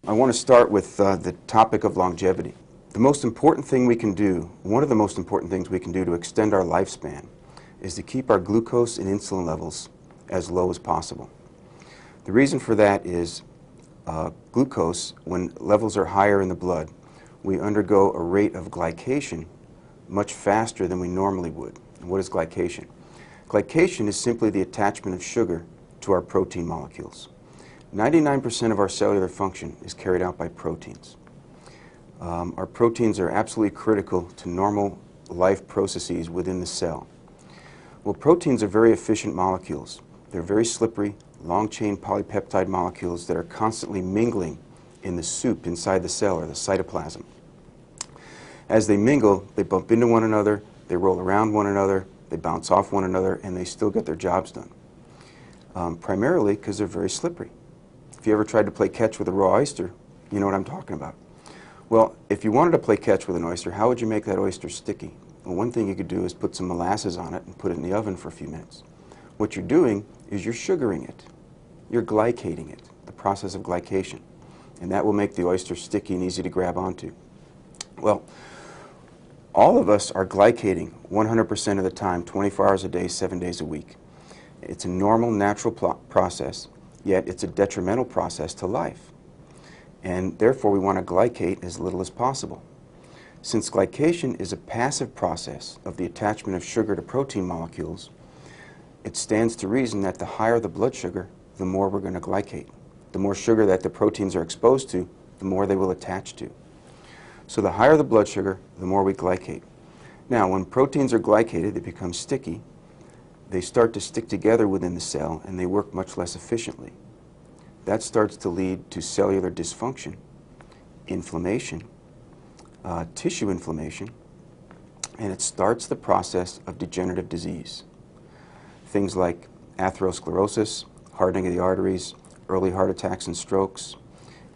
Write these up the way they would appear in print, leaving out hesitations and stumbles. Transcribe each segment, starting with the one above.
I want to start with the topic of longevity. The most important thing we can do, one of the most important things we can do to extend our lifespan is to keep our glucose and insulin levels as low as possible. The reason for that is glucose, when levels are higher in the blood, we undergo a rate of glycation much faster than we normally would. And what is glycation? Glycation is simply the attachment of sugar to our protein molecules. 99% of our cellular function is carried out by proteins. Our proteins are absolutely critical to normal life processes within the cell. Well, proteins are very efficient molecules. They're very slippery, long-chain polypeptide molecules that are constantly mingling in the soup inside the cell, or the cytoplasm. As they mingle, they bump into one another, they roll around one another, they bounce off one another, and they still get their jobs done. Primarily because they're very slippery. If you ever tried to play catch with a raw oyster, you know what I'm talking about. Well, if you wanted to play catch with an oyster, how would you make that oyster sticky? Well, one thing you could do is put some molasses on it and put it in the oven for a few minutes. What you're doing is you're sugaring it. You're glycating it, the process of glycation. And that will make the oyster sticky and easy to grab onto. Well, all of us are glycating 100% of the time, 24 hours a day, 7 days a week. It's a normal, natural process, yet it's a detrimental process to life. And therefore, we want to glycate as little as possible. Since glycation is a passive process of the attachment of sugar to protein molecules, it stands to reason that the higher the blood sugar, the more we're going to glycate. The more sugar that the proteins are exposed to, the more they will attach to. So the higher the blood sugar, the more we glycate. Now, when proteins are glycated, they become sticky. They start to stick together within the cell, and they work much less efficiently. That starts to lead to cellular dysfunction, inflammation, tissue inflammation, and it starts the process of degenerative disease. Things like atherosclerosis, hardening of the arteries, early heart attacks and strokes,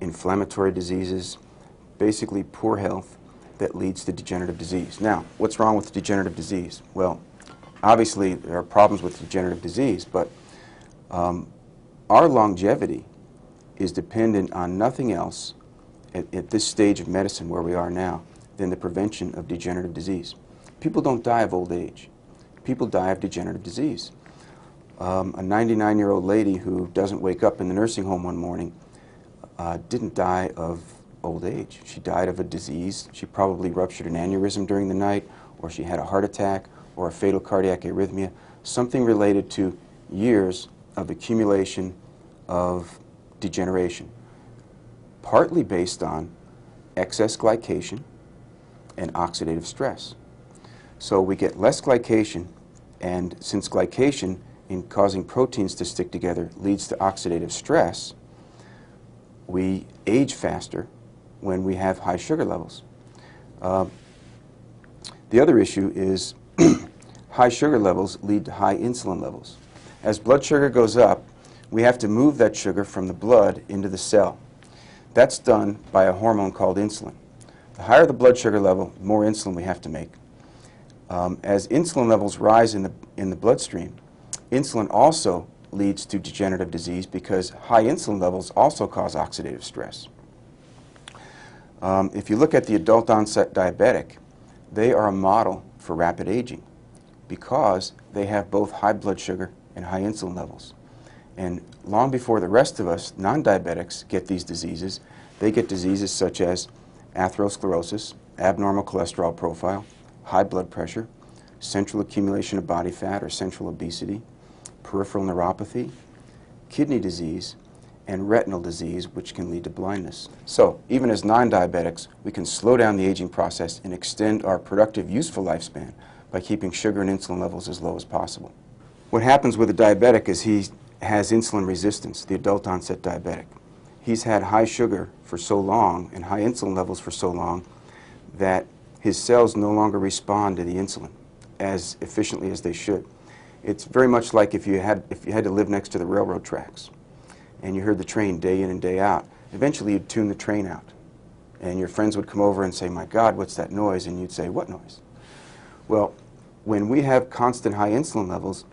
inflammatory diseases, basically poor health that leads to degenerative disease. Now, what's wrong with degenerative disease? Well, obviously there are problems with degenerative disease, but our longevity is dependent on nothing else at this stage of medicine where we are now than the prevention of degenerative disease. People don't die of old age. People die of degenerative disease. A 99-year-old lady who doesn't wake up in the nursing home one morning didn't die of old age. She died of a disease. She probably ruptured an aneurysm during the night, or she had a heart attack, or a fatal cardiac arrhythmia, something related to years of accumulation of degeneration, partly based on excess glycation and oxidative stress. So we get less glycation, and since glycation in causing proteins to stick together leads to oxidative stress, we age faster when we have high sugar levels. The other issue is high sugar levels lead to high insulin levels. As blood sugar goes up, we have to move that sugar from the blood into the cell. That's done by a hormone called insulin. The higher the blood sugar level, the more insulin we have to make. As insulin levels rise in the bloodstream, insulin also leads to degenerative disease because high insulin levels also cause oxidative stress. If you look at the adult onset diabetic, they are a model for rapid aging because they have both high blood sugar and high insulin levels. And long before the rest of us, non-diabetics, get these diseases, they get diseases such as atherosclerosis, abnormal cholesterol profile, high blood pressure, central accumulation of body fat or central obesity, peripheral neuropathy, kidney disease, and retinal disease, which can lead to blindness. So, even as non-diabetics, we can slow down the aging process and extend our productive, useful lifespan by keeping sugar and insulin levels as low as possible. What happens with a diabetic is he has insulin resistance, the adult onset diabetic. He's had high sugar for so long and high insulin levels for so long that his cells no longer respond to the insulin as efficiently as they should. It's very much like if you had to live next to the railroad tracks and you heard the train day in and day out. Eventually you'd tune the train out and your friends would come over and say, "My God, what's that noise?" And you'd say, "What noise?" Well, when we have constant high insulin levels,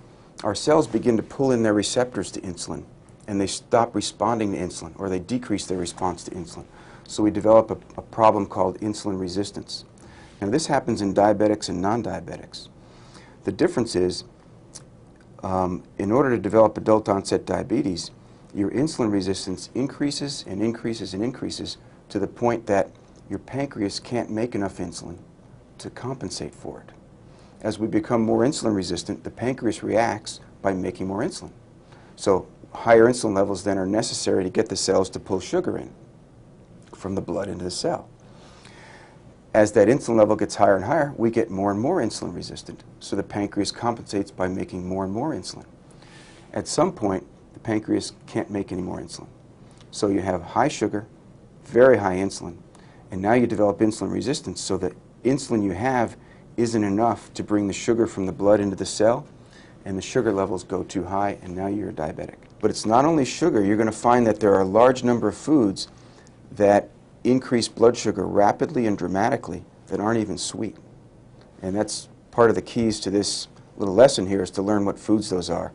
our cells begin to pull in their receptors to insulin and they stop responding to insulin, or they decrease their response to insulin. So we develop a problem called insulin resistance. Now this happens in diabetics and non-diabetics. The difference is, in order to develop adult onset diabetes, your insulin resistance increases and increases and increases to the point that your pancreas can't make enough insulin to compensate for it. As we become more insulin resistant, the pancreas reacts by making more insulin. So higher insulin levels then are necessary to get the cells to pull sugar in from the blood into the cell. As that insulin level gets higher and higher, we get more and more insulin resistant. So the pancreas compensates by making more and more insulin. At some point, the pancreas can't make any more insulin. So you have high sugar, very high insulin, and now you develop insulin resistance, so the insulin you have isn't enough to bring the sugar from the blood into the cell, and the sugar levels go too high, and now you're diabetic. But it's not only sugar. You're going to find that there are a large number of foods that increase blood sugar rapidly and dramatically that aren't even sweet. And that's part of the keys to this little lesson here, is to learn what foods those are.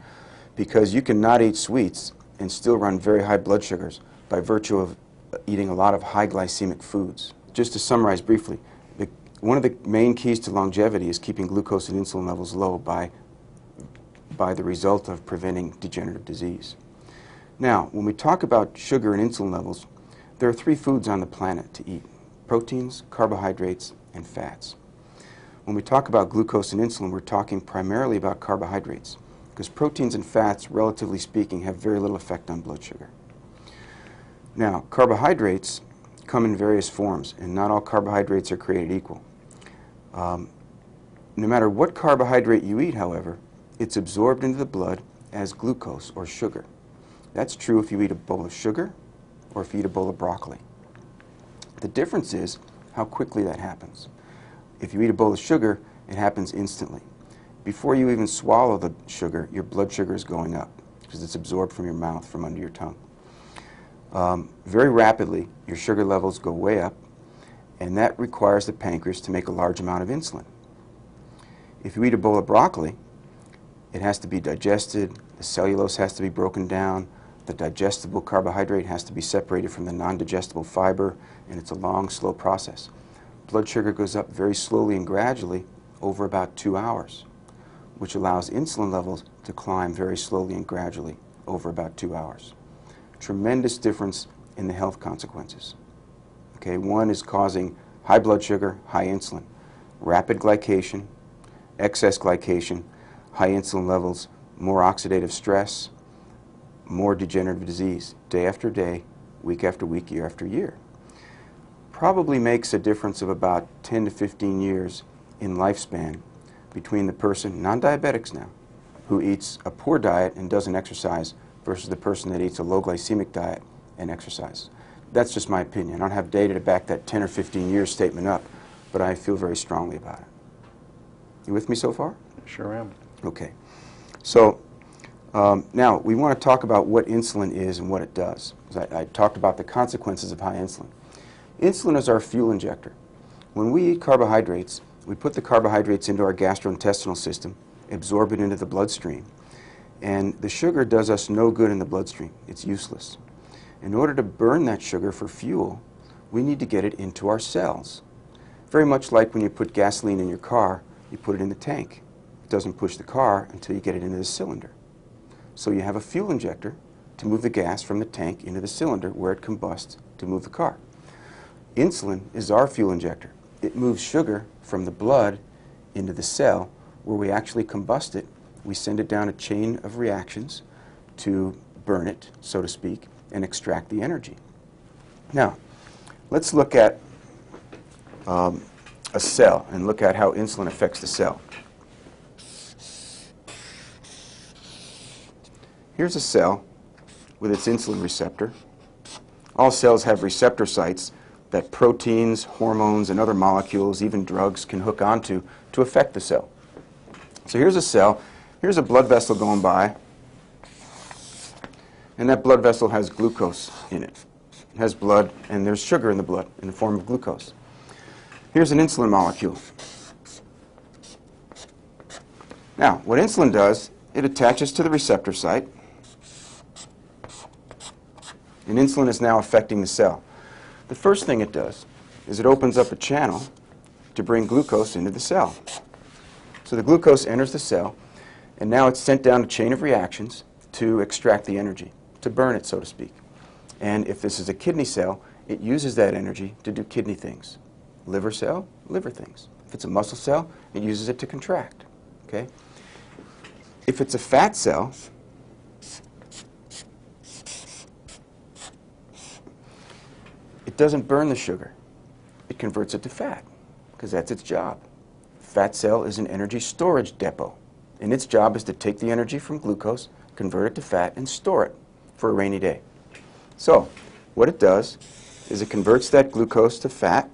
Because you can not eat sweets and still run very high blood sugars by virtue of eating a lot of high glycemic foods. Just to summarize briefly, one of the main keys to longevity is keeping glucose and insulin levels low by the result of preventing degenerative disease. Now, when we talk about sugar and insulin levels, there are 3 foods on the planet to eat: proteins, carbohydrates, and fats. When we talk about glucose and insulin, we're talking primarily about carbohydrates, because proteins and fats, relatively speaking, have very little effect on blood sugar. Now, carbohydrates come in various forms, and not all carbohydrates are created equal. No matter what carbohydrate you eat, however, it's absorbed into the blood as glucose, or sugar. That's true if you eat a bowl of sugar or if you eat a bowl of broccoli. The difference is how quickly that happens. If you eat a bowl of sugar, it happens instantly. Before you even swallow the sugar, your blood sugar is going up because it's absorbed from your mouth, from under your tongue. Very rapidly, your sugar levels go way up, and that requires the pancreas to make a large amount of insulin. If you eat a bowl of broccoli, it has to be digested, the cellulose has to be broken down, the digestible carbohydrate has to be separated from the non-digestible fiber, and it's a long, slow process. Blood sugar goes up very slowly and gradually over about 2 hours, which allows insulin levels to climb very slowly and gradually over about 2 hours. Tremendous difference in the health consequences. Okay, one is causing high blood sugar, high insulin, rapid glycation, excess glycation, high insulin levels, more oxidative stress, more degenerative disease, day after day, week after week, year after year. Probably makes a difference of about 10 to 15 years in lifespan between the person, non-diabetics now, who eats a poor diet and doesn't exercise versus the person that eats a low glycemic diet and exercises. That's just my opinion. I don't have data to back that 10 or 15 years statement up, but I feel very strongly about it. You with me so far? Sure am. Okay. So now we want to talk about what insulin is and what it does. I talked about the consequences of high insulin. Insulin is our fuel injector. When we eat carbohydrates, we put the carbohydrates into our gastrointestinal system, absorb it into the bloodstream, and the sugar does us no good in the bloodstream. It's useless. In order to burn that sugar for fuel, we need to get it into our cells. Very much like when you put gasoline in your car, you put it in the tank. It doesn't push the car until you get it into the cylinder. So you have a fuel injector to move the gas from the tank into the cylinder where it combusts to move the car. Insulin is our fuel injector. It moves sugar from the blood into the cell where we actually combust it. We send it down a chain of reactions to burn it, so to speak, and extract the energy. Now, let's look at a cell and look at how insulin affects the cell. Here's a cell with its insulin receptor. All cells have receptor sites that proteins, hormones, and other molecules, even drugs, can hook onto to affect the cell. So here's a cell. Here's a blood vessel going by, and that blood vessel has glucose in it. It has blood, and there's sugar in the blood in the form of glucose. Here's an insulin molecule. Now, what insulin does, it attaches to the receptor site, and insulin is now affecting the cell. The first thing it does is it opens up a channel to bring glucose into the cell. So the glucose enters the cell, and now it's sent down a chain of reactions to extract the energy, to burn it, so to speak. And if this is a kidney cell, it uses that energy to do kidney things. Liver cell, liver things. If it's a muscle cell, it uses it to contract. Okay? If it's a fat cell, it doesn't burn the sugar. It converts it to fat, because that's its job. Fat cell is an energy storage depot, and its job is to take the energy from glucose, convert it to fat, and store it for a rainy day. So, what it does is it converts that glucose to fat,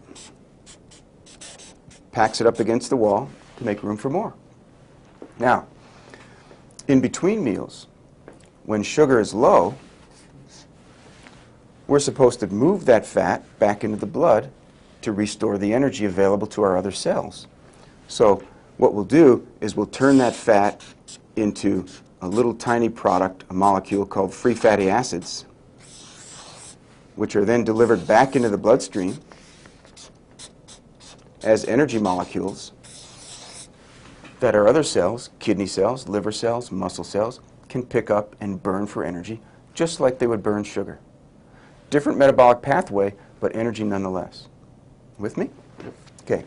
packs it up against the wall to make room for more. Now, in between meals, when sugar is low, we're supposed to move that fat back into the blood to restore the energy available to our other cells. So what we'll do is we'll turn that fat into a little tiny product, a molecule called free fatty acids, which are then delivered back into the bloodstream as energy molecules that our other cells, kidney cells, liver cells, muscle cells, can pick up and burn for energy, just like they would burn sugar. Different metabolic pathway, but energy nonetheless. With me? Okay.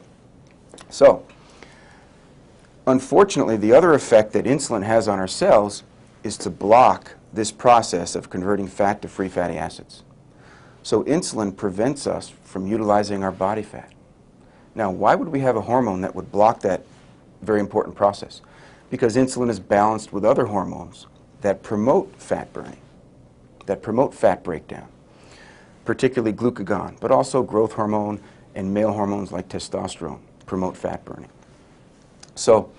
So, unfortunately, the other effect that insulin has on our cells is to block this process of converting fat to free fatty acids. So insulin prevents us from utilizing our body fat. Now, why would we have a hormone that would block that very important process? Because insulin is balanced with other hormones that promote fat burning, that promote fat breakdown, particularly glucagon, but also growth hormone and male hormones like testosterone promote fat burning. So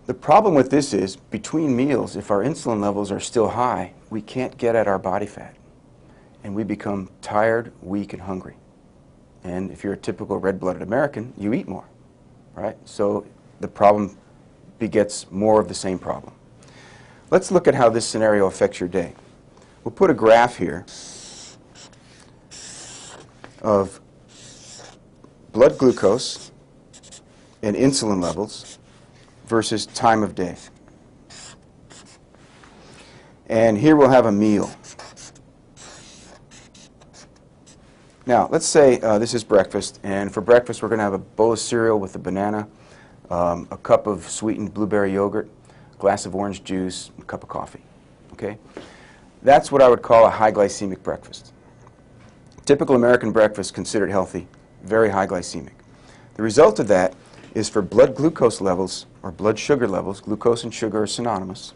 the problem with this is, between meals, if our insulin levels are still high, we can't get at our body fat, and we become tired, weak, and hungry. And if you're a typical red-blooded American, you eat more, right? So the problem begets more of the same problem. Let's look at how this scenario affects your day. We'll put a graph here of blood glucose and insulin levels versus time of day. And here we'll have a meal. Now, let's say this is breakfast, and for breakfast we're going to have a bowl of cereal with a banana, a cup of sweetened blueberry yogurt, a glass of orange juice, a cup of coffee. Okay? That's what I would call a high glycemic breakfast. Typical American breakfast considered healthy, very high glycemic. The result of that is for blood glucose levels, or blood sugar levels, glucose and sugar are synonymous,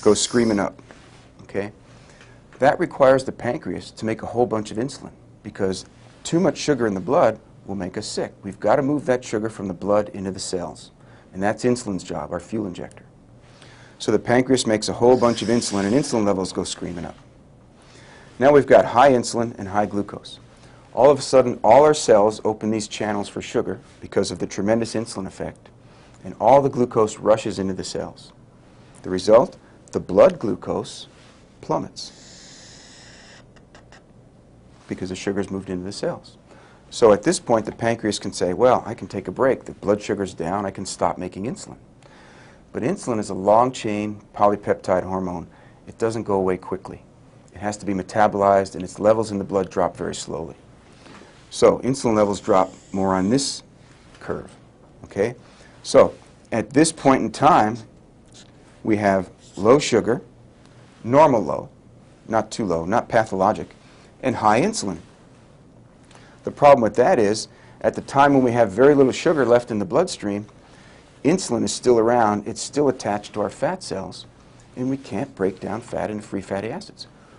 go screaming up. Okay? That requires the pancreas to make a whole bunch of insulin, because too much sugar in the blood will make us sick. We've got to move that sugar from the blood into the cells, and that's insulin's job, our fuel injector. So the pancreas makes a whole bunch of insulin, and insulin levels go screaming up. Now we've got high insulin and high glucose. All of a sudden, all our cells open these channels for sugar because of the tremendous insulin effect, and all the glucose rushes into the cells. The result? The blood glucose plummets because the sugar's moved into the cells. So at this point, the pancreas can say, well, I can take a break. The blood sugar's down. I can stop making insulin. But insulin is a long-chain polypeptide hormone. It doesn't go away quickly. It has to be metabolized, and its levels in the blood drop very slowly. So insulin levels drop more on this curve. Okay? So at this point in time, we have low sugar, normal low, not too low, not pathologic, and high insulin. The problem with that is, at the time when we have very little sugar left in the bloodstream, insulin is still around, it's still attached to our fat cells, and we can't break down fat into free fatty acids.